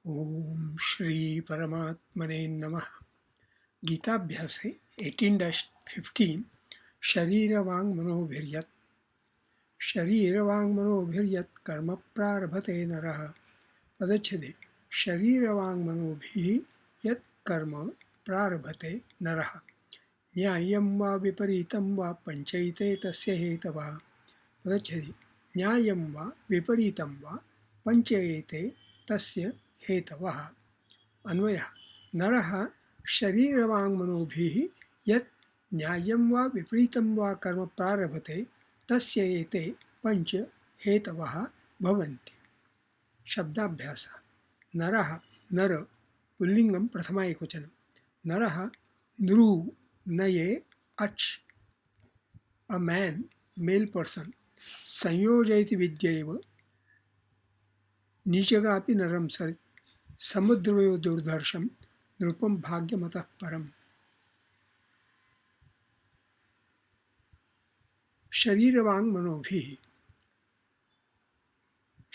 ओम श्री परमात्मने नमः। गीताभ्यासे 18-15 शरीरवाङ्मनोभिर्यत् शरीरवाङ्मनोभिर्यत् कर्म प्रारभते नरः। पदच्छेदे शरीरवाङ्मनोभिः यत् कर्म प्रारभते नरः न्याय्यं वा विपरीतं वा पञ्चैते तस्य हेतवः। पदच्छेदे न्याय्यं वा विपरीतं वा पञ्चैते तस्य हेतवः। अन्वयः नरः शरीरवाङ्मनोभिः यत् न्याय्यं वा विपरीतं वा कर्म प्रारभते तस्य एते पञ्च हेतवः भवन्ति। शब्दाभ्यासः नरः नर पुल्लिङ्गं प्रथमा एकवचनं नरः नृ नये अच् अ मैन् मेल् पर्सन् संयोजयति विद्यैव नीचगापि नरं सरित् समुद्रयो दुर्धर्षं नृपं भाग्यमतः परम्। शरीरवाङ् मनोभिः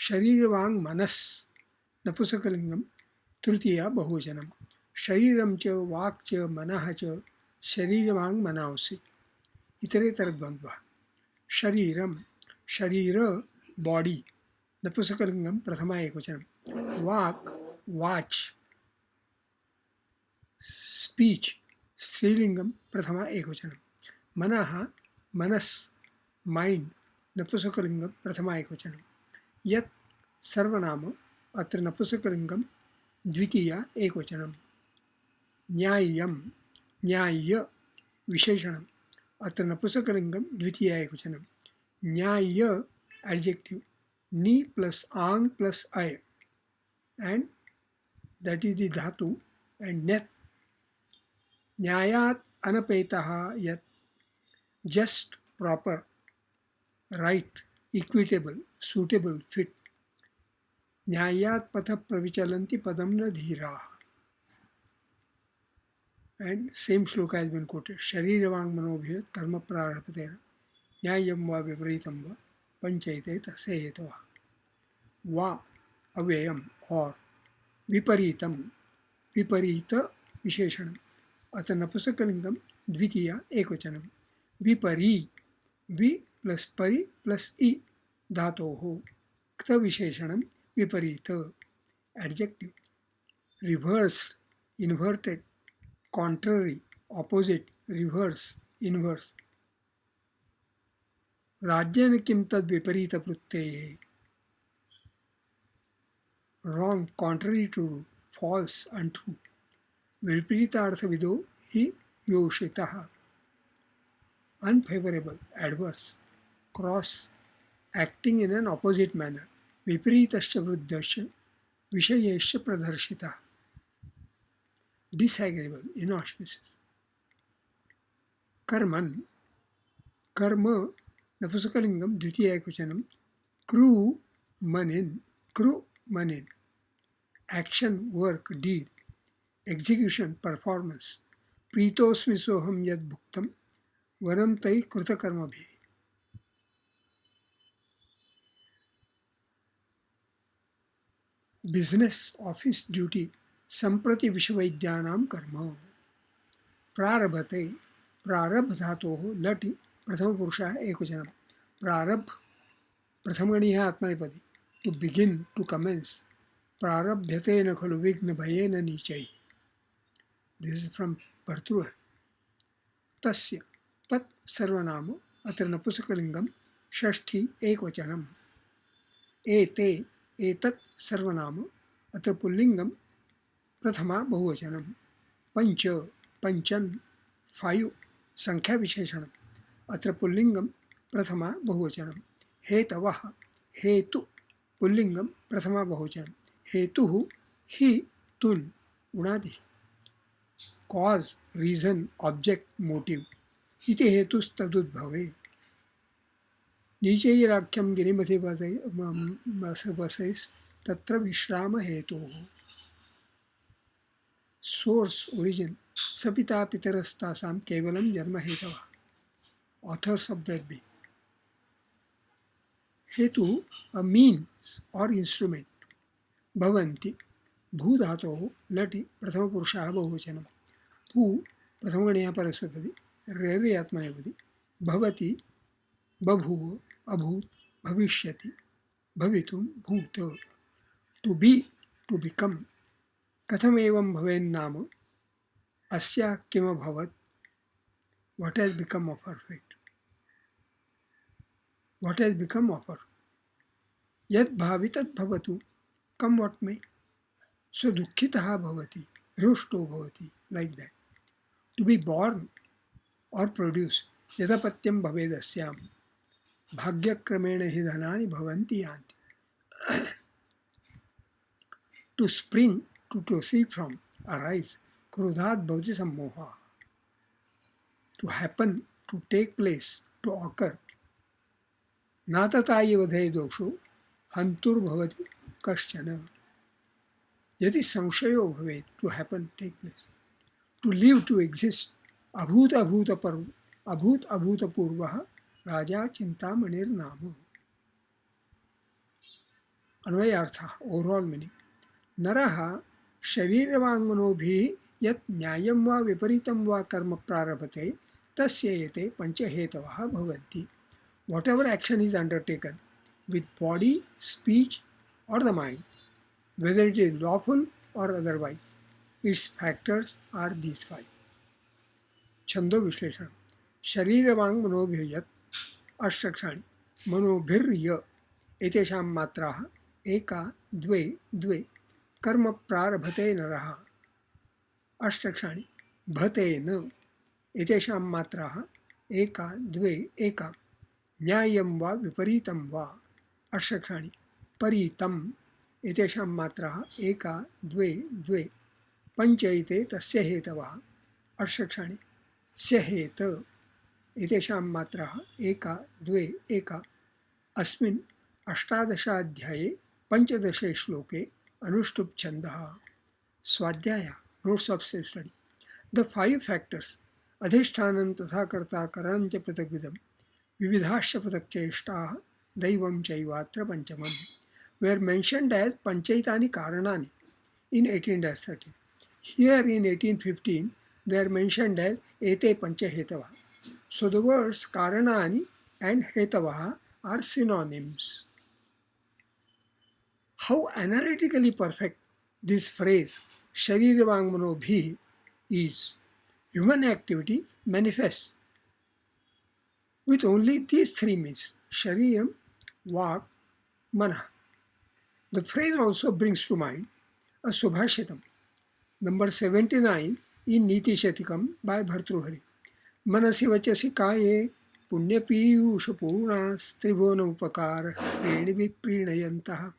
शरीरवाङ् मनस् नपुंसकलिङ्गं तृतीया बहुवचनं शरीरं च वाक् च मनः च शरीरवाङ् मनांसि इतरेतरद्वन्द्वः। शरीरं शरीर बॉडी नपुंसकलिङ्गं प्रथमा एकवचनं वाक् वाच् स्पीच स्त्रीलिङ्गं प्रथमा एकवचनं मनः मनस् माइंड नपुंसकलिङ्गं प्रथमा एकवचनं यत् सर्वनाम अत्र नपुंसकलिङ्गं द्वितीया एकवचनं न्याय्यं न्याय्य विशेषणम् अत्र नपुंसकलिङ्गं द्वितीया एकवचनं न्याय्य एडजेक्टिव नि प्लस आंग प्लस अय and that is the dhatu and net न्यायात् अनपेतः यत् just proper right equitable suitable fit न्यायात् पथ प्रविचलन्ति पदम न धीराः and same shloka has been quoted शरीरवाङ् मनोभिः कर्म प्रारभते न्याय्यं वा विपरीतं वा पञ्चैते तस्य हेतवः। वा अव्ययम् और विपरीतं विपरीत विशेषणम् अत्र नपुंसकलिङ्गं द्वितीया एकवचनं विपरी वि प्लस परि प्लस इ धातोः क्त विशेषणं विपरीत adjective reversed inverted contrary opposite reverse inverse राज्येन किं तद् विपरीत प्रत्यये wrong contrary to false untrue विपरीतार्थविदो हि योषितः unfavorable adverse cross acting in an opposite manner विपरीतश्च वृद्धश्च विषयेश्च प्रदर्शितः disagreeable inauspicious कर्मन् कर्म नपुंसकलिङ्गं द्वितीया एकवचनं कृ मनिन् action work deed execution performance प्रीतोऽस्मि सोऽहं यद् भुक्तं वरं तैः कृतकर्मभिः। बिजनेस ऑफिस ड्यूटी संप्रति विश्ववैद्यानां कर्म प्रारभते प्रारब्ध धातोः लटि प्रथमपुरुषः एकवचनं प्रारब्ध प्रथमगणीयः आत्मनेपदी टू बिगिन टू कमेंस प्रारभ्यते न खलु विघ्न भयेन नीचैः दिस इज फ्रॉम भर्तृहरि तस्य तत् सर्वनाम अत्र नपुंसकलिङ्गं षष्ठी एकवचनम् एते एतत् सर्वनाम अत्र पुल्लिङ्गं प्रथमा बहुवचनं पंच पंचन 5 संख्या विशेषणम् अत्र पुल्लिङ्गं प्रथमा बहुवचनं हेतवः हेतु पुल्लिङ्गं प्रथमा बहुवचनं हेतुः हि तुन् उणादि कॉज रीजन ऑब्जेक्ट मोटिव इति हेतुस्तदुद्भवे नीचैराख्यं गिरिमति वसैस्तत्र विश्राम हेतुः सोर्स ओरिजिन सपिता पितरस्तासां केवलं जन्म हेतवः authors of that being हेतु a means or instrument भवन्ति भू धातोः लटि प्रथमपुरुषः बहुवचनं। भू प्रथमगणीयः परस्मैपदी, रेरे आत्मनेपदी, भवति बभूव अभूत् भविष्यति भवितुं भूत्। To be to become. कथमेवं भवेन्नाम अस्या किमभवत्, what has become of her fate, what has become of her. यद् भावि तद् भवतु, come what may. So दुःखितः भवति, रुष्टो भवति, like that. To be born or produce, यथापत्यं भवेदस्याम्, भाग्यक्रमेण हि धनानि भवन्ति यान्ति. To spring, to proceed from, arise, क्रोधात् भवति सम्मोहः. To happen, to take place, to occur. नाततायि वधे दोषो हन्तुर्भवति कश्चन. यदि संशयो भवेत्, to happen, take place. To live, to exist. अभूत अभूतपूर्वः राजा चिन्तामणिर्नाम. अन्वयार्थः, ओवरऑल मीनिंग. नरः शरीरवाङ्मनोभिः यत् न्यायं वा विपरीतं वा कर्म प्रारभते तस्य एते पञ्चहेतवः भवन्ति. Whatever action is undertaken with body, speech or the mind, whether it is lawful or otherwise, its factors are these five. छंदो विश्लेषण. शरीरवाङ् मनोभिर्यत् अष्टक्षाणि मनोभिर्य एतेषां मात्राः एका द्वे द्वे कर्म प्रारभते नरः. अष्टक्षाणि भतेन एतेषां मात्राः एका द्वे एका. न्यायं वा विपरीतं वा. अष्टक्षाणि परीतम् एतेषां मात्राः एका द्वे द्वे. पञ्च एते तस्य हेतवः. अष्टक्षाणि स्यहेत एतेषां मात्राः एका द्वे एका. अस्मिन् अष्टादशाध्याये पञ्चदशे श्लोके अनुष्टुप् छन्दः. स्वाध्याय, notes of self study. The five factors अधिष्ठानं तथा कर्ता करणं च पृथग्विधं विविधाश्च पृथक् चेष्टाः दैवं चैवात्र पंचमम् were mentioned as panchaitani karanani in 18-13. Here in 1815 they are mentioned as ete panchahetava. So the words karanani and hetavaha are synonyms. How analytically perfect this phrase sharirvangmanobhi is. Human activity manifests with only these three means: shariram, vak, mana. The phrase also brings to mind a Subhashitam, number 79 in Niti Shatikam by Bhartruhari. Manasi vachasi kaye punya piyusha purnas tribhona upakara reni viprinayantaha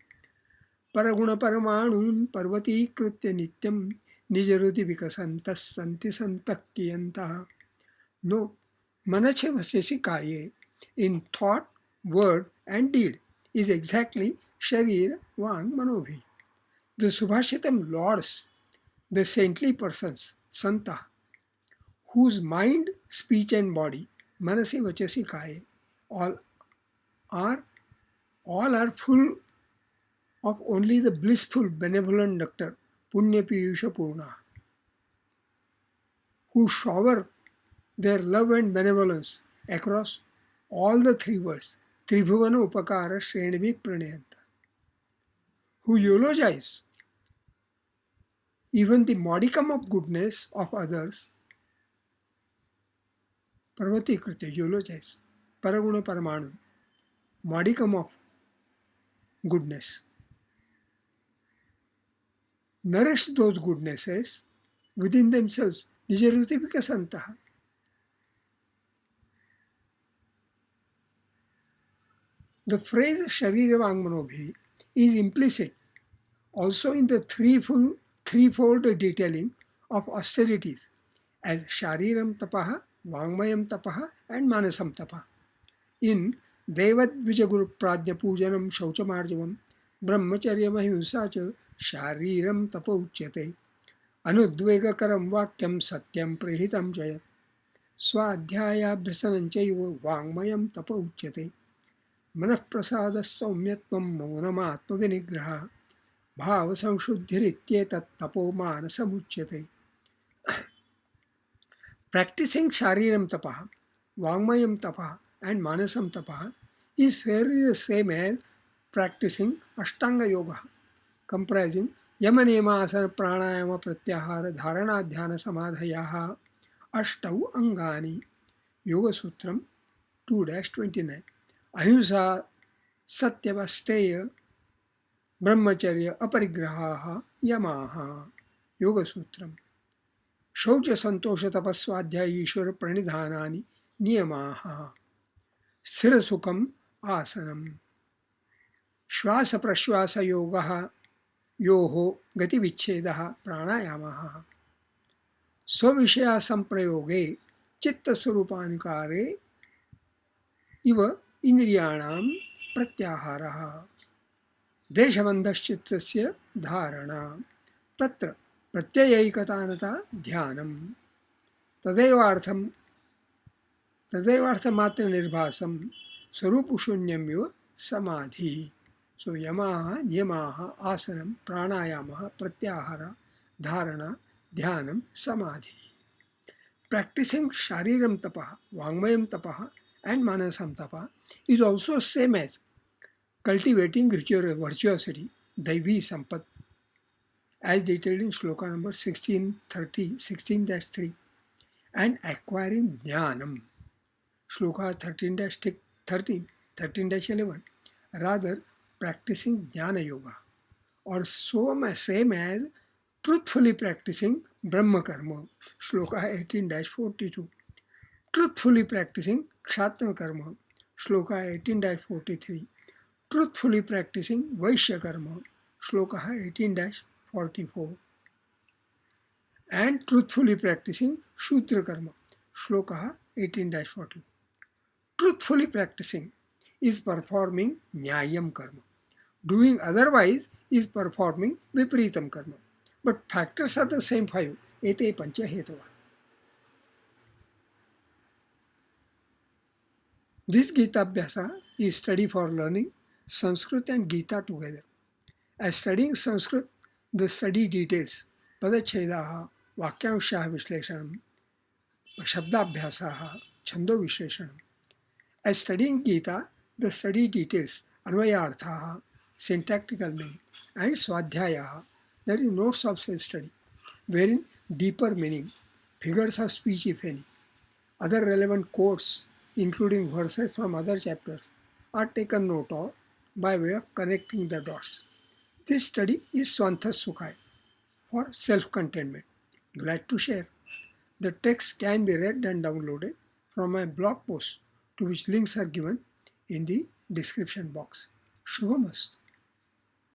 paraguna paramanun parvati krutya nityam nijaruti vikasantas santi santakkiyantaha. No, manache vachasi kaye in thought, word and deed is exactly Sharir Vang Manobhi. The Subhashitam lauds the saintly persons, Santa, whose mind, speech and body, Manasi Vachasi Kaye, all are full of only the blissful, benevolent nectar, Punya Piyusha Purna, who shower their love and benevolence across all the three worlds, Tribhuvana Upakara Shrenivi Pranayanta, who eulogize even the modicum of goodness of others. Parvati Kritya, eulogize. Paraguna Paramanu, modicum of goodness. Nourish those goodnesses within themselves. Nijaruti Vikasantaha. The phrase Sharirvangmanobhi is implicit also in the threefold detailing of austerities as Shariram Tapaha, Vangmayam Tapaha and Manasam Tapaha. In Devad Vijaguru Pradnya Pujanam Shauchamarjavam Brahmacharya Mahimsa cha Shariram Tapa Uchyate Anudvegakaram Vakyam Satyam Prehitam Jaya Swadhyayabhyasanam chaiva Vangmayam Tapa Uchyate Manah Prasada Saumyatvam Maunam Atma Vinigraha भावसंशुद्धिरित्येतत् तपोमानसमुच्यते. Practicing Shariram Tapaha, Vangmayam Tapaha, and Manasam Tapaha is fairly the same as practicing Ashtanga Yoga, comprising Yama Niyama Asana Pranayama Pratyahara Dharana Dhyana Samadhayaha Ashtau Angani. Yoga Sutram 2-29. Ahimsa Satyavasteya Brahmacharya Aparigraha Yamaha. Yoga Sutram. शौच संतोष तपस्वाध्याय ईश्वर प्रणिधानानि नियमाः. स्थिर सुखम आसनम. श्वास प्रश्वास योगः योः गतिविच्छेदः प्राणायामः. स्वविषय संप्रयोगे चित्तस्वरूपानुकारे इव इंद्रियाणां प्रत्याहारः. देशबन्धश्चित्तस्य धारणा. तत्र प्रत्ययैकतानता ध्यानम. तदैवार्थमात्र निर्भासम स्वरूपशून्यमिव समाधि. सो यमाः नियमाः आसनं प्राणायामः प्रत्याहार धारणा ध्यानम समाधि. Practicing shariram tapah, vangmayam tapah and manasam tapah is also same as cultivating virtuosity, daivi sampat, as detailed in shloka number 16-3, and acquiring jnanam, shloka 13-11, rather practicing jnana yoga, or same as truthfully practicing brahma karma, shloka 18-42, truthfully practicing kshatriya karma, shloka 18-43, truthfully practicing vaishya karma, shloka 18-44, and truthfully practicing Shudra Karma, Shloka 18-40. Truthfully practicing is performing Nyayam Karma. Doing otherwise is performing Vipritam Karma. But factors are the same 5. Ete Pancha Hetava. This Gita Abhyasa is study for learning Sanskrit and Gita together. As studying Sanskrit, the study details Padachhedaha, Vakyamshah Vishlešanam, Shabdabhyasaha, Chando Vishlešanam. As studying Gita, the study details Anvayarthaha, syntactical meaning, and Swadhyayaha, that is notes of self-study, wherein deeper meaning, figures of speech if any, other relevant quotes, including verses from other chapters, are taken note of by way of connecting the dots. This study is Swantha Sukhai, for self-contentment. Glad to share. The text can be read and downloaded from my blog post, to which links are given in the description box. Shubhamastu.